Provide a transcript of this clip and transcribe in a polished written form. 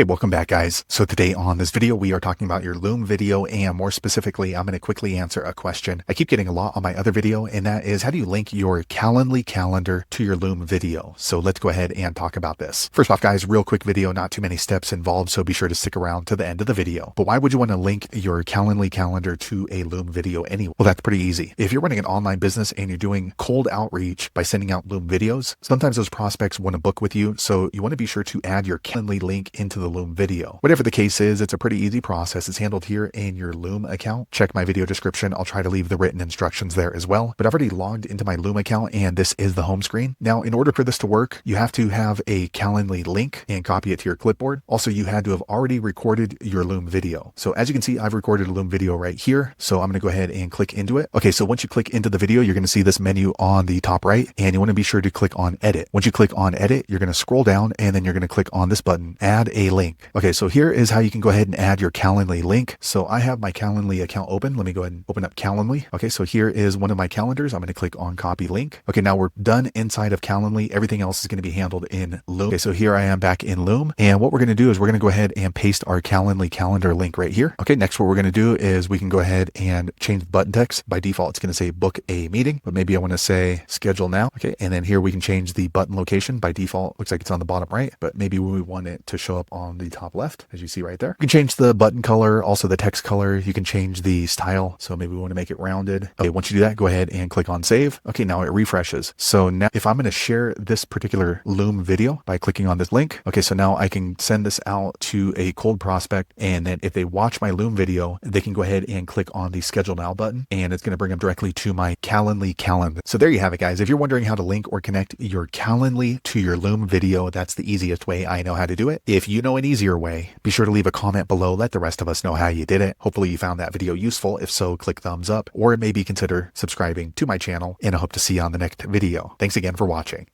Hey, welcome back guys. So today on this video, we are talking about your Loom video, and more specifically, I'm going to quickly answer a question I keep getting a lot on my other video, and that is, how do you link your Calendly calendar to your Loom video? So let's go ahead and talk about this. First off guys, real quick video, not too many steps involved, so be sure to stick around to the end of the video. But why would you want to link your Calendly calendar to a Loom video anyway? Well, that's pretty easy. If you're running an online business and you're doing cold outreach by sending out Loom videos, sometimes those prospects want to book with you, so you want to be sure to add your Calendly link into the Loom video. Whatever the case is, it's a pretty easy process. It's handled here in your Loom account. Check my video description. I'll try to leave the written instructions there as well. But I've already logged into my Loom account, and this is the home screen. Now, in order for this to work, you have to have a Calendly link and copy it to your clipboard. Also, you had to have already recorded your Loom video. So as you can see, I've recorded a Loom video right here. So I'm going to go ahead and click into it. Okay, so once you click into the video, you're going to see this menu on the top right, and you want to be sure to click on edit. Once you click on edit, you're going to scroll down, and then you're going to click on this button, add a link. Okay, so here is how you can go ahead and add your Calendly link. So I have my Calendly account open. Let me go ahead and open up Calendly. Okay, so here is one of my calendars. I'm going to click on copy link. Okay, now we're done inside of Calendly. Everything else is going to be handled in Loom. Okay, so here I am back in Loom. And what we're going to do is we're going to go ahead and paste our Calendly calendar link right here. Okay, next what we're going to do is we can go ahead and change the button text. By default, it's going to say book a meeting, but maybe I want to say schedule now. Okay, and then here we can change the button location. By default, looks like it's on the bottom right, but maybe we want it to show up on the top left, as you see right there. You can change the button color, also the text color. You can change the style. So maybe we want to make it rounded. Okay, once you do that, go ahead and click on save. Okay, now it refreshes. So now if I'm going to share this particular Loom video by clicking on this link, okay, so now I can send this out to a cold prospect, and then if they watch my Loom video, they can go ahead and click on the schedule now button, and it's going to bring them directly to my Calendly calendar. So there you have it guys. If you're wondering how to link or connect your Calendly to your Loom video, that's the easiest way I know how to do it. If you know an easier way, be sure to leave a comment below. Let the rest of us know how you did it. Hopefully you found that video useful. If so, click thumbs up, or maybe consider subscribing to my channel, and I hope to see you on the next video. Thanks again for watching.